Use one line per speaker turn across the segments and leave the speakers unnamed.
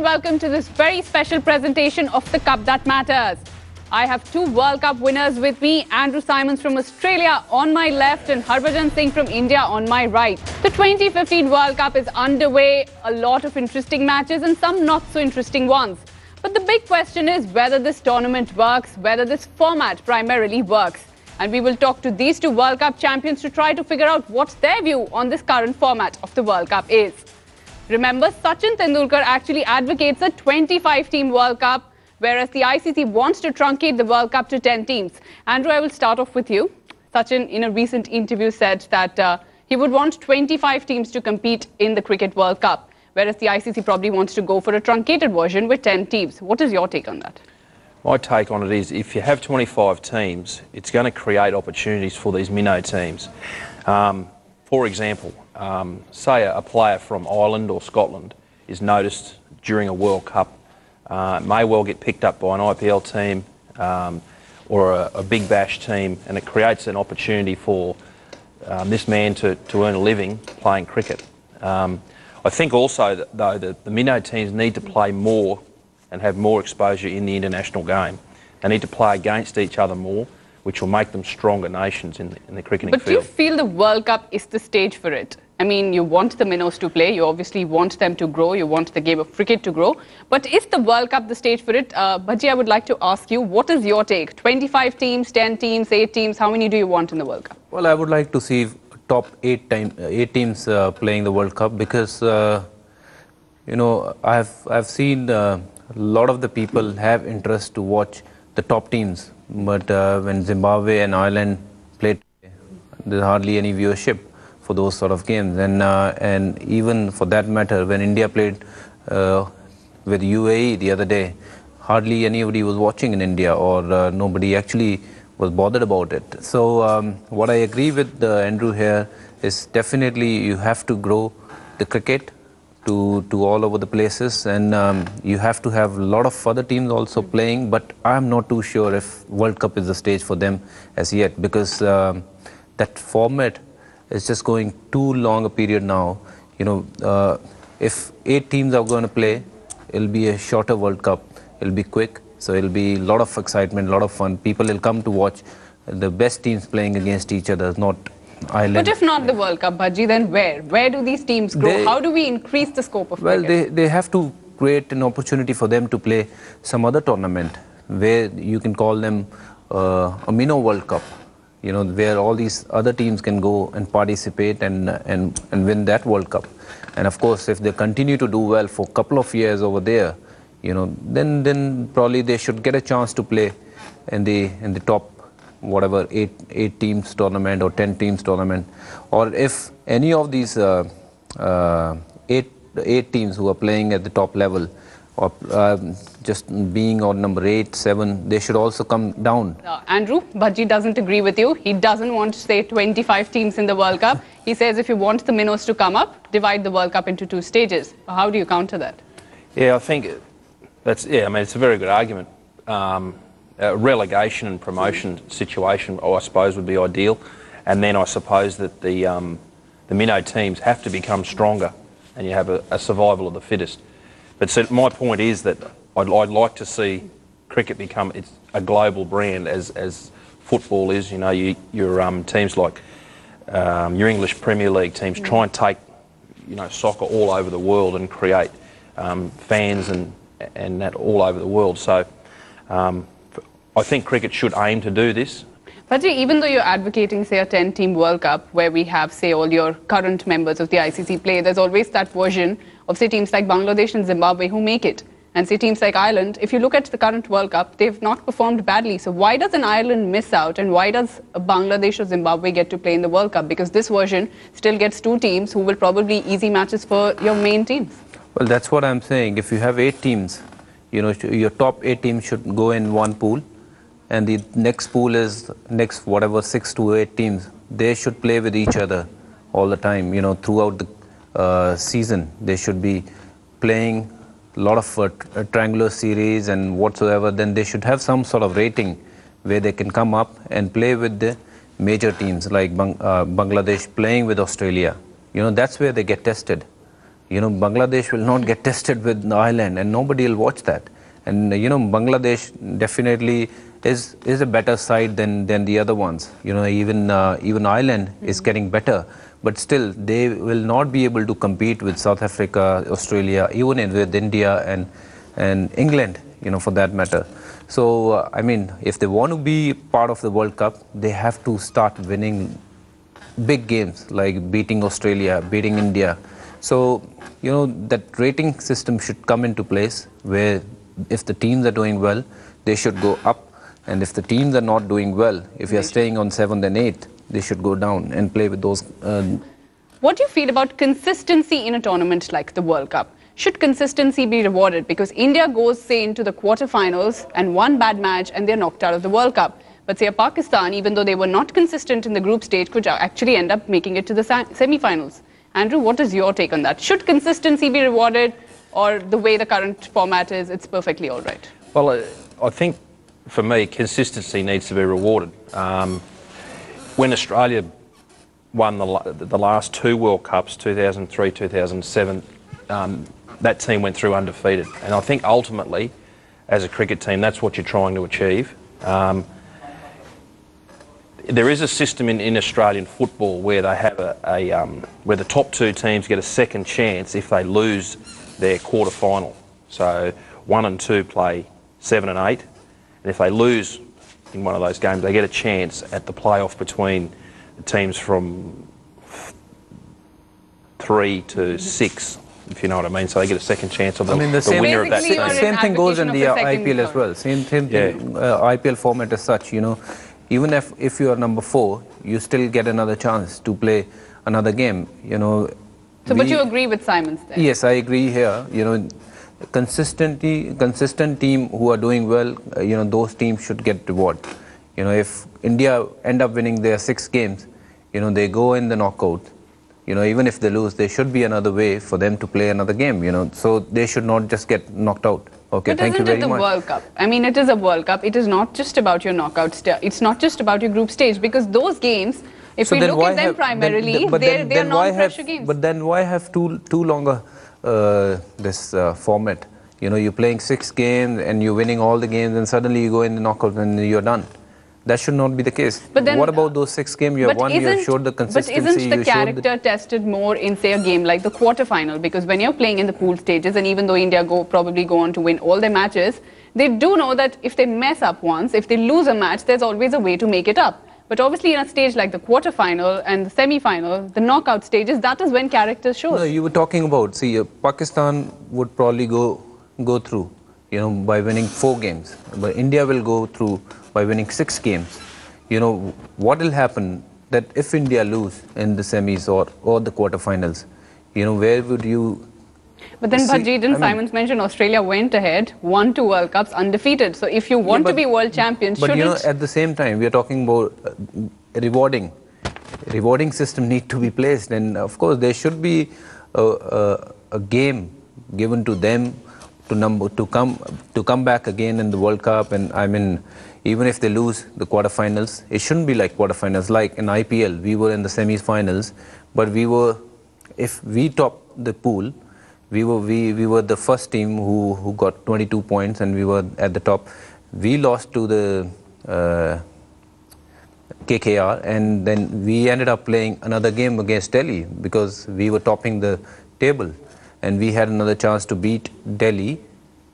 welcome to this very special presentation of the Cup That Matters. I have two World Cup winners with me, Andrew Symonds from Australia on my left and Harbhajan Singh from India on my right. The 2015 World Cup is underway, a lot of interesting matches and some not so interesting ones. But the big question is whether this tournament works, whether this format primarily works. And we will talk to these two World Cup champions to try to figure out what their view on this current format of the World Cup is. Remember, Sachin Tendulkar actually advocates a 25-team World Cup, whereas the ICC wants to truncate the World Cup to 10 teams. Andrew, I will start off with you. Sachin, in a recent interview, said that he would want 25 teams to compete in the Cricket World Cup, whereas the ICC probably wants to go for a truncated version with 10 teams. What is your take on that?
My take on it is if you have 25 teams, it's going to create opportunities for these minnow teams. For example, say a player from Ireland or Scotland is noticed during a World Cup, may well get picked up by an IPL team or a Big Bash team, and it creates an opportunity for this man to earn a living playing cricket. I think also, though, that the minnow teams need to play more and have more exposure in the international game. They need to play against each other more, which will make them stronger nations in the cricketing field.
But do you feel the World Cup is the stage for it? I mean, you want the minnows to play, you obviously want them to grow, you want the game of cricket to grow. But is the World Cup the stage for it? Bhajji, I would like to ask you, what is your take? 25 teams, 10 teams, 8 teams, how many do you want in the World Cup?
Well, I would like to see top 8 teams playing the World Cup because, you know, I've seen a lot of the people have interest to watch the top teams. But when Zimbabwe and Ireland played, there's hardly any viewership for those sort of games. And even for that matter, when India played with UAE the other day, hardly anybody was watching in India, or nobody actually was bothered about it. So what I agree with Andrew here is definitely you have to grow the cricket to all over the places, and you have to have a lot of other teams also playing, but I'm not too sure if World Cup is the stage for them as yet, because that format is just going too long a period now. You know, if 8 teams are going to play, it'll be a shorter World Cup, it'll be quick, so it'll be a lot of excitement, a lot of fun. People will come to watch the best teams playing against each other, not Ireland.
But if not the World Cup, Bhajji, then where? Where do these teams grow? How do we increase the scope of cricket?
Well, they have to create an opportunity for them to play some other tournament where you can call them a minnow World Cup, you know, where all these other teams can go and participate and win that World Cup. And of course, if they continue to do well for a couple of years over there, you know, then probably they should get a chance to play in the top, whatever, 8 teams tournament or 10 teams tournament. Or if any of these 8 teams who are playing at the top level, or just being on number 8, 7, they should also come down.
Andrew, Bhajji doesn't agree with you. He doesn't want to say 25 teams in the World Cup. He says if you want the minnows to come up, divide the World Cup into 2 stages. How do you counter that?
Yeah, I think that's, I mean, it's a very good argument. A relegation and promotion situation, I suppose, would be ideal. And then I suppose that the minnow teams have to become stronger, and you have a survival of the fittest. But so my point is that I'd like to see cricket become a global brand as football is. You know, your teams like your English Premier League teams try and take, you know, soccer all over the world and create fans and that all over the world. So I think cricket should aim to do this.
Bhajji, even though you're advocating, say, a 10-team World Cup where we have, say, all your current members of the ICC play, there's always that version of, say, teams like Bangladesh and Zimbabwe who make it. And, say, teams like Ireland, if you look at the current World Cup, they've not performed badly. So why does an Ireland miss out, and why does Bangladesh or Zimbabwe get to play in the World Cup? Because this version still gets 2 teams who will probably easy matches for your main teams. Well,
that's what I'm saying. If you have 8 teams, you know, your top 8 teams should go in one pool. And the next pool is whatever 6 to 8 teams. They should play with each other all the time. You know, throughout the season, they should be playing a lot of triangular series and whatsoever. Then they should have some sort of rating where they can come up and play with the major teams like Bangladesh playing with Australia. You know, that's where they get tested. You know, Bangladesh will not get tested with Ireland, and nobody will watch that. And you know, Bangladesh definitely is a better side than the other ones. You know, even Ireland is getting better, but still they will not be able to compete with South Africa, Australia, even with India and England. You know, for that matter. So I mean, if they want to be part of the World Cup, they have to start winning big games like beating Australia, beating India. So, you know, that rating system should come into place where if the teams are doing well, they should go up. And if the teams are not doing well, if you're staying on 7th and 8th, they should go down and play with those.
What do you feel about consistency in a tournament like the World Cup? Should consistency be rewarded? Because India goes, say, into the quarterfinals and one bad match and they're knocked out of the World Cup. But say Pakistan, even though they were not consistent in the group stage, could actually end up making it to the semi-finals. Andrew, what is your take on that? Should consistency be rewarded, or the way the current format is, it's perfectly all right?
Well, I think for me, consistency needs to be rewarded. When Australia won the last 2 World Cups, 2003, 2007, that team went through undefeated. And I think ultimately, as a cricket team, that's what you're trying to achieve. There is a system in Australian football where they have where the top 2 teams get a second chance if they lose their quarter final. So 1 and 2 play 7 and 8, and if they lose in one of those games, they get a chance at the playoff between the teams from 3 to 6. If you know what I mean, so they get a second chance of the winner of that.
Same thing goes in the IPL as well. Same thing. IPL format as such. You know, even if you are number 4, you still get another chance to play another game. You know.
So, but you agree with Symonds then?
Yes, I agree here. You know, consistent team who are doing well. You know, those teams should get reward. You know, if India end up winning their 6 games, you know, they go in the knockout. You know, even if they lose, there should be another way for them to play another game, you know. So they should not just get knocked out. Okay, thank you very much.
But isn't it the World Cup? I mean, it is a World Cup. It is not just about your knockout stage. It's not just about your group stage, because those games, if we look at them primarily, they're non-pressure games.
But then why have two longer this format? You know, you're playing 6 games and you're winning all the games, and suddenly you go in the knockout and you're done. That should not be the case. But then, what about those 6 games you have won? You have showed the consistency.
But isn't the character tested more in, say, a game like the quarterfinal? Because when you're playing in the pool stages, and even though India probably go on to win all their matches, they do know that if they mess up once, if they lose a match, there's always a way to make it up. But obviously in a stage like the quarterfinal and the semi-final, the knockout stages, that is when character shows.
No, you were talking about, see, Pakistan would probably go through, you know, by winning 4 games. But India will go through by winning 6 games. You know, what will happen that if India lose in the semis or the quarterfinals, you know, where would you...
But then, Bhajji, didn't Symonds mention Australia went ahead, won 2 World Cups undefeated. So if you want to be world champions,
but you know, at the same time, we are talking about rewarding system need to be placed. And of course, there should be a game given to them to come back again in the World Cup. And I mean, even if they lose the quarterfinals, it shouldn't be like quarterfinals. Like in IPL, we were in the semi-finals, but if we top the pool, we were the first team who got 22 points, and we were at the top. We lost to the KKR, and then we ended up playing another game against Delhi because we were topping the table, and we had another chance to beat Delhi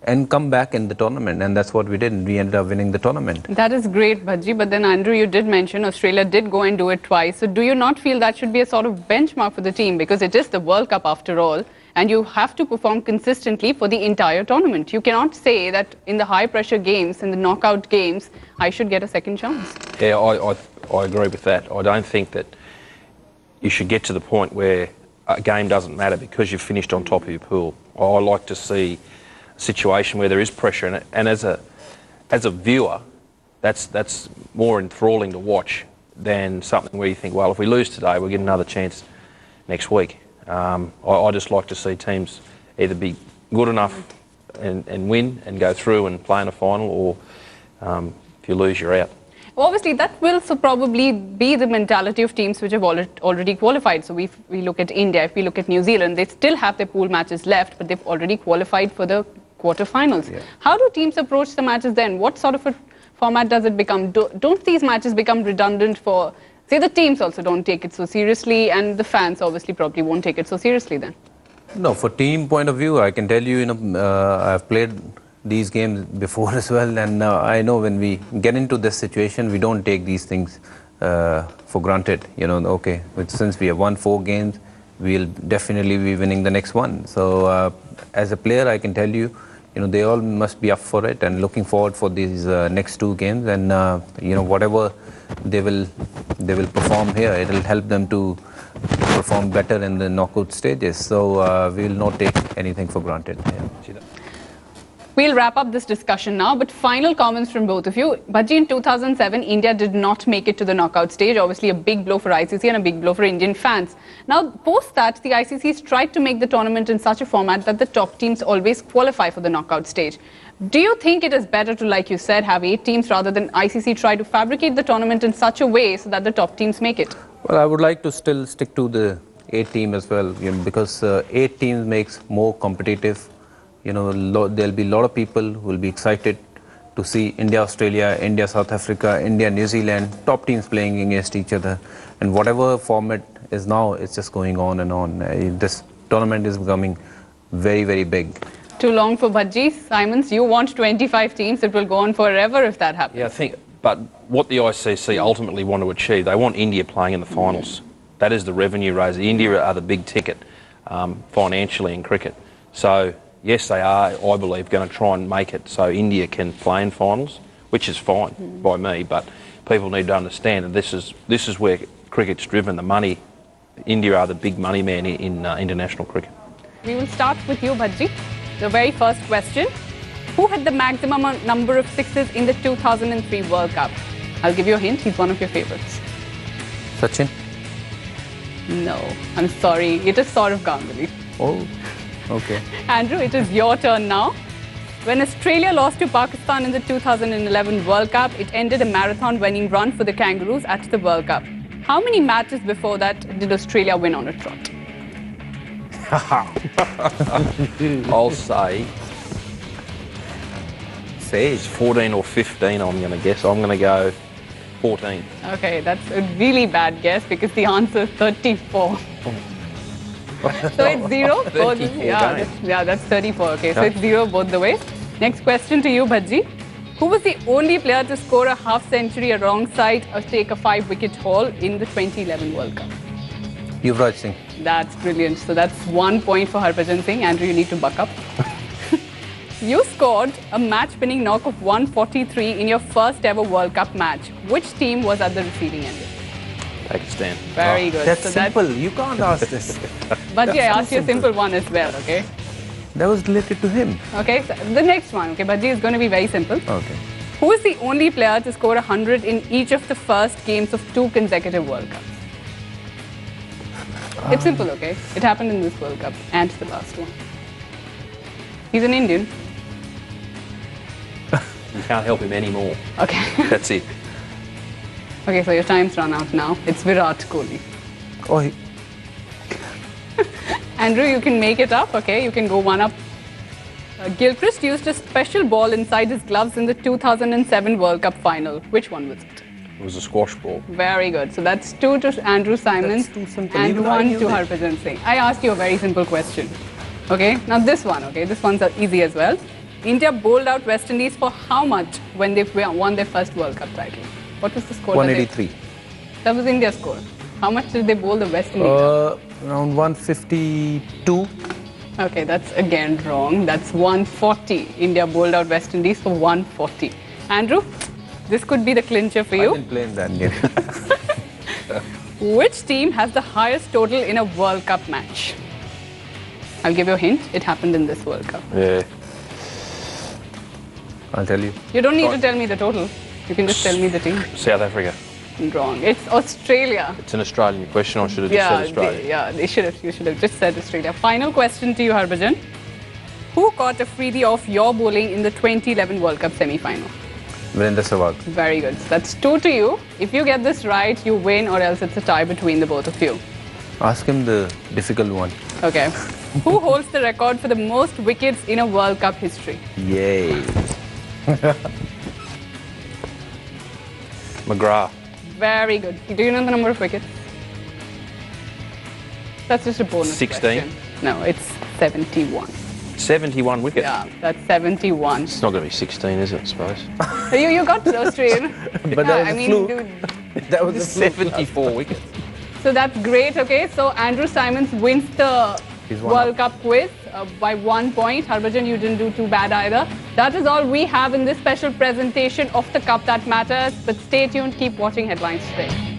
and come back in the tournament, and that's what we did. We ended up winning the tournament.
That is great, Bhajji. But then, Andrew, you did mention Australia did go and do it twice. So do you not feel that should be a sort of benchmark for the team? Because it is the World Cup after all, and you have to perform consistently for the entire tournament. You cannot say that in the high-pressure games, in the knockout games, I should get a second chance.
Yeah, I agree with that. I don't think that you should get to the point where a game doesn't matter because you've finished on top of your pool. I like to see a situation where there is pressure, and as a viewer, that's more enthralling to watch than something where you think, well, if we lose today, we'll get another chance next week. I just like to see teams either be good enough and win and go through and play in a final, or if you lose, you're out.
Obviously, that will probably be the mentality of teams which have already qualified. So if we look at India, if we look at New Zealand, they still have their pool matches left, but they've already qualified for the quarterfinals. Yeah. How do teams approach the matches then? What sort of a format does it become? Don't these matches become redundant for, say, the teams also don't take it so seriously, and the fans obviously probably won't take it so seriously then?
No, for team point of view, I can tell you, I've played these games before as well, and I know when we get into this situation, we don't take these things for granted. Okay, since we have won 4 games, we'll definitely be winning the next one. So as a player, I can tell you, they all must be up for it and looking forward for these next 2 games, and whatever they will perform here, it will help them to perform better in the knockout stages. So we will not take anything for granted. Yeah.
We'll wrap up this discussion now, but final comments from both of you. Bhajji, in 2007, India did not make it to the knockout stage. Obviously, a big blow for ICC and a big blow for Indian fans. Now, post that, the ICC's tried to make the tournament in such a format that the top teams always qualify for the knockout stage. Do you think it is better to, like you said, have 8 teams rather than ICC try to fabricate the tournament in such a way so that the top teams make it?
Well, I would like to still stick to the 8 team as well, because 8 teams makes more competitive. There'll be a lot of people who will be excited to see India, Australia, India, South Africa, India, New Zealand, top teams playing against each other. And whatever format is now, it's just going on and on. This tournament is becoming very, very big.
Too long for Bhajji. Symonds, you want 25 teams. It will go on forever if that happens.
Yeah, I think, but what the ICC ultimately want to achieve, they want India playing in the finals. That is the revenue raiser. India are the big ticket financially in cricket. So yes, they are, I believe, going to try and make it so India can play in finals, which is fine by me, but people need to understand that this is where cricket's driven, the money. India are the big money man in international cricket.
We will start with you, Bhajji. The very first question. Who had the maximum number of sixes in the 2003 World Cup? I'll give you a hint, he's one of your favourites.
Sachin?
No, I'm sorry, it is Saurav Ganguly.
Oh. Okay.
Andrew, it is your turn now. When Australia lost to Pakistan in the 2011 World Cup, it ended a marathon winning run for the Kangaroos at the World Cup. How many matches before that did Australia win on a trot?
I'll say it's 14 or 15, I'm going to guess. I'm going to go 14.
Okay, that's a really bad guess because the answer is 34. So it's 0 both. Yeah, that's 34. Okay, so it's 0 both the ways. Next question to you, Bhajji. Who was the only player to score a half century alongside or take a 5-wicket haul in the 2011 World Cup?
Yuvraj Singh.
That's brilliant. So that's 1 point for Harbhajan Singh. Andrew, you need to buck up. You scored a match-winning knock of 143 in your first ever World Cup match. Which team was at the receiving end?
Pakistan.
Very good.
That's simple. You can't ask this.
Bhajji, I asked you a simple one as well, okay?
That was related to him.
Okay, so the next one, okay, Bhajji, is going to be very simple.
Okay.
Who is the only player to score 100 in each of the first games of 2 consecutive World Cups? It's simple, okay? It happened in this World Cup and the last one. He's an Indian.
You can't help him anymore.
Okay.
That's it.
Okay, so your time's run out now. It's Virat Kohli.
Oh,
Andrew, you can make it up, okay? You can go 1 up. Gilchrist used a special ball inside his gloves in the 2007 World Cup final. Which one was it?
It was a squash ball.
Very good. So that's 2 to Andrew Symonds and 1 to Harbhajan Singh. I asked you a very simple question. Okay, now this one, okay? This one's easy as well. India bowled out West Indies for how much when they won their first World Cup title? What was the score?
183.
That was India's score. How much did they bowl the West Indies?
Around 152.
Okay, that's again wrong. That's 140. India bowled out West Indies for 140. Andrew, this could be the clincher for you.
I didn't play in that game.
Which team has the highest total in a World Cup match? I'll give you a hint. It happened in this World Cup.
Yeah.
I'll tell you.
You don't need to tell me the total. You can just tell me the team.
South Africa.
Wrong. It's Australia.
It's an Australian question. I should have just said Australia.
You should have just said Australia. Final question to you, Harbhajan. Who caught a freebie off your bowling in the 2011 World Cup semi-final?
Virendra Sehwag.
Very good. So that's 2 to you. If you get this right, you win, or else it's a tie between the both of you.
Ask him the difficult one.
Okay. Who holds the record for the most wickets in a World Cup history?
Yay.
McGrath.
Very good. Do you know the number of wickets? That's just a bonus
16?
question. No, it's 71.
71 wickets.
Yeah, that's 71.
It's not going to be 16, is it, I suppose?
You got close to it.
But that was
I
a
mean,
fluke.
dude.
That was a fluke.
74 wickets.
So that's great. Okay, so Andrew Symonds wins the
He's one
World Cup quiz by 1 point. Harbhajan, you didn't do too bad either. That is all we have in this special presentation of the Cup That Matters. But stay tuned, keep watching Headlines Today.